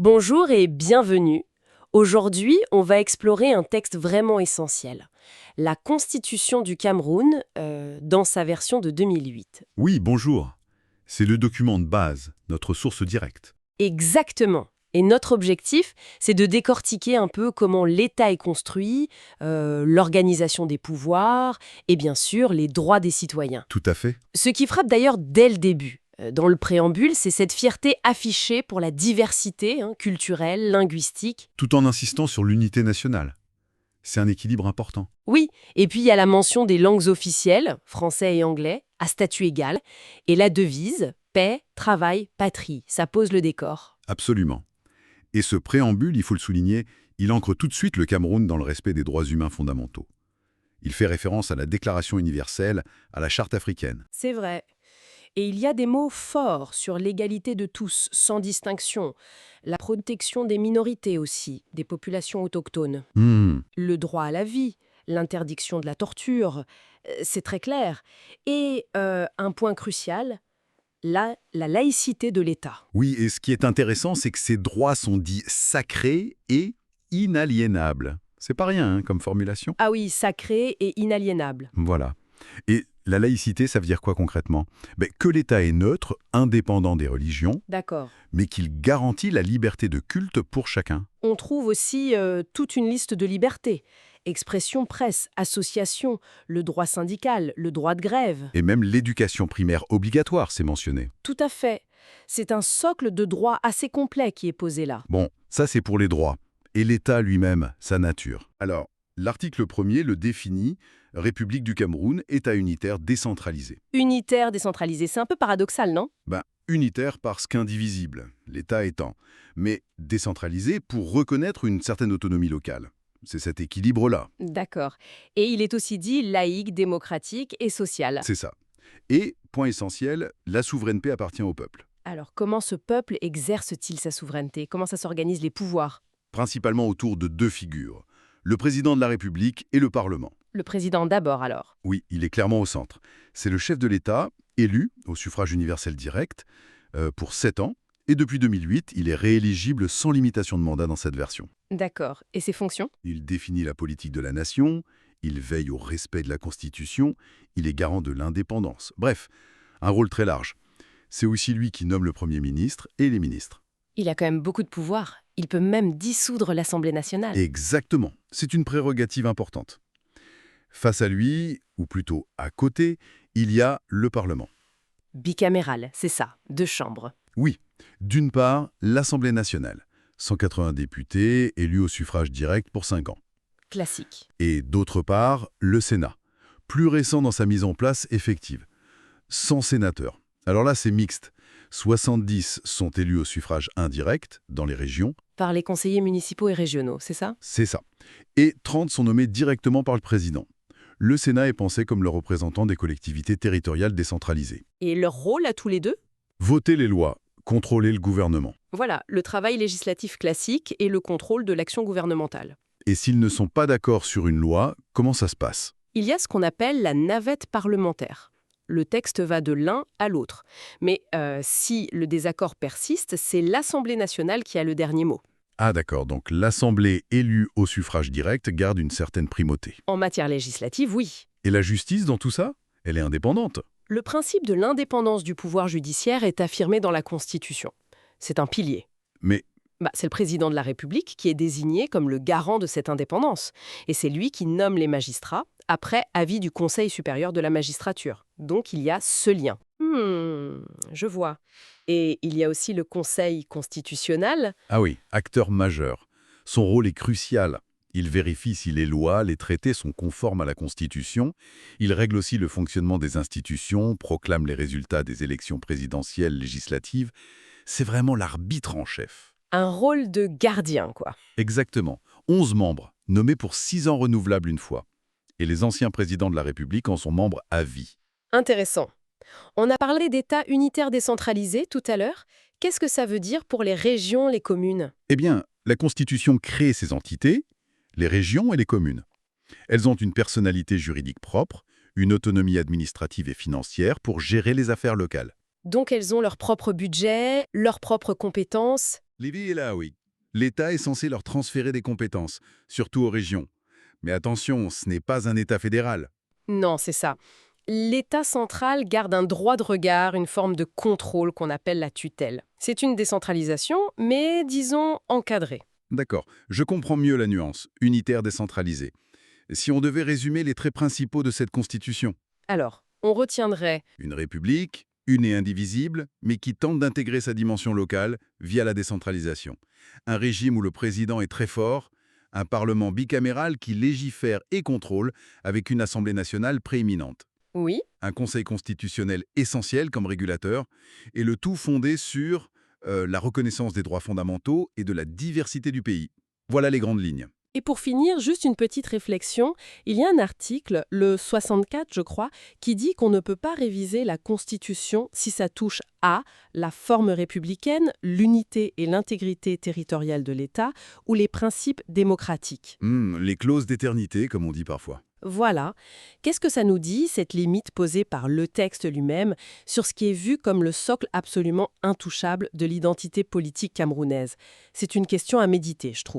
Bonjour et bienvenue. Aujourd'hui, on va explorer un texte vraiment essentiel. La Constitution du Cameroun, dans sa version de 2008. Oui, bonjour. C'est le document de base, notre source directe. Exactement. Et notre objectif, c'est de décortiquer un peu comment l'État est construit, l'organisation des pouvoirs et bien sûr les droits des citoyens. Tout à fait. Ce qui frappe d'ailleurs dès le début. Dans le préambule, c'est cette fierté affichée pour la diversité culturelle, linguistique. Tout en insistant sur l'unité nationale. C'est un équilibre important. Oui, et puis il y a la mention des langues officielles, français et anglais, à statut égal, et la devise, paix, travail, patrie. Ça pose le décor. Absolument. Et ce préambule, il faut le souligner, il ancre tout de suite le Cameroun dans le respect des droits humains fondamentaux. Il fait référence à la Déclaration universelle, à la Charte africaine. C'est vrai. Et il y a des mots forts sur l'égalité de tous, sans distinction. La protection des minorités aussi, des populations autochtones. Le droit à la vie, l'interdiction de la torture, c'est très clair. Et un point crucial, la laïcité de l'État. Oui, et ce qui est intéressant, c'est que ces droits sont dits sacrés et inaliénables. C'est pas rien, comme formulation. Ah oui, sacré et inaliénable. Voilà. Et la laïcité, ça veut dire quoi concrètement? Que l'État est neutre, indépendant des religions, D'accord. mais qu'il garantit la liberté de culte pour chacun. On trouve aussi toute une liste de libertés. Expression, presse, association, le droit syndical, le droit de grève. Et même l'éducation primaire obligatoire, c'est mentionné. Tout à fait. C'est un socle de droit assez complet qui est posé là. Bon, ça c'est pour les droits. Et l'État lui-même, sa nature. Alors, l'article 1er le définit, République du Cameroun, État unitaire décentralisé. Unitaire, décentralisé, c'est un peu paradoxal, non? Unitaire parce qu'indivisible, l'État étant, mais décentralisé pour reconnaître une certaine autonomie locale. C'est cet équilibre-là, D'accord. Et il est aussi dit laïque, démocratique et social. c'est ça. Et, point essentiel, la souveraineté appartient au peuple. Alors comment ce peuple exerce-t-il sa souveraineté? Comment ça s'organise les pouvoirs? Principalement autour de deux figures, le président de la République et le Parlement. Le président d'abord alors. Oui, il est clairement au centre. C'est le chef de l'État, élu au suffrage universel direct, pour 7 ans, et depuis 2008, il est rééligible sans limitation de mandat dans cette version. D'accord. Et ses fonctions? Il définit la politique de la nation, il veille au respect de la Constitution, il est garant de l'indépendance. Bref, un rôle très large. C'est aussi lui qui nomme le Premier ministre et les ministres. Il a quand même beaucoup de pouvoir. Il peut même dissoudre l'Assemblée nationale. Exactement, c'est une prérogative importante. Face à lui, ou plutôt à côté, il y a le Parlement. Bicaméral, c'est ça, 2 chambres. Oui, d'une part, l'Assemblée nationale, 180 députés élus au suffrage direct pour 5 ans. Classique. Et d'autre part, le Sénat, plus récent dans sa mise en place effective, 100 sénateurs. Alors là, c'est mixte. 70 sont élus au suffrage indirect dans les régions, Par les conseillers municipaux et régionaux, c'est ça? c'est ça. Et 30 sont nommés directement par le président. Le Sénat est pensé comme le représentant des collectivités territoriales décentralisées. Et leur rôle à tous les deux? Voter les lois, contrôler le gouvernement. Voilà, le travail législatif classique et le contrôle de l'action gouvernementale. Et s'ils ne sont pas d'accord sur une loi, comment ça se passe? Il y a ce qu'on appelle la navette parlementaire. Le texte va de l'un à l'autre. Mais si le désaccord persiste, c'est l'Assemblée nationale qui a le dernier mot. Ah d'accord, donc l'Assemblée élue au suffrage direct garde une certaine primauté. En matière législative, oui. Et la justice dans tout ça? Elle est indépendante. Le principe de l'indépendance du pouvoir judiciaire est affirmé dans la Constitution. C'est un pilier. Mais C'est le président de la République qui est désigné comme le garant de cette indépendance. Et c'est lui qui nomme les magistrats, après avis du Conseil supérieur de la magistrature. Donc il y a ce lien. Je vois. Et il y a aussi le Conseil constitutionnel. ah oui, acteur majeur. Son rôle est crucial. Il vérifie si les lois, les traités sont conformes à la Constitution. Il règle aussi le fonctionnement des institutions, proclame les résultats des élections présidentielles, législatives. C'est vraiment l'arbitre en chef. Un rôle de gardien, quoi. Exactement. 11 membres, nommés pour 6 ans renouvelables une fois. Et les anciens présidents de la République en sont membres à vie. Intéressant. On a parlé d'État unitaire décentralisé tout à l'heure. Qu'est-ce que ça veut dire pour les régions, les communes? Eh bien, la Constitution crée ces entités, les régions et les communes. Elles ont une personnalité juridique propre, une autonomie administrative et financière pour gérer les affaires locales. Donc elles ont leur propre budget, leurs propres compétences. L'idée est là, oui. L'État est censé leur transférer des compétences, surtout aux régions. Mais attention, ce n'est pas un État fédéral. Non, c'est ça. L'État central garde un droit de regard, une forme de contrôle qu'on appelle la tutelle. C'est une décentralisation, mais disons encadrée. D'accord, je comprends mieux la nuance, unitaire décentralisée. Si on devait résumer les traits principaux de cette constitution, Alors, on retiendrait, une république, une et indivisible, mais qui tente d'intégrer sa dimension locale via la décentralisation. Un régime où le président est très fort, un parlement bicaméral qui légifère et contrôle avec une assemblée nationale prééminente. oui, Un conseil constitutionnel essentiel comme régulateur, et le tout fondé sur la reconnaissance des droits fondamentaux et de la diversité du pays. Voilà les grandes lignes. et pour finir, juste une petite réflexion. Il y a un article, le 64 je crois, qui dit qu'on ne peut pas réviser la Constitution si ça touche à la forme républicaine, l'unité et l'intégrité territoriale de l'État ou les principes démocratiques. Les clauses d'éternité, comme on dit parfois. Voilà. Qu'est-ce que ça nous dit, cette limite posée par le texte lui-même, sur ce qui est vu comme le socle absolument intouchable de l'identité politique camerounaise? C'est une question à méditer, je trouve.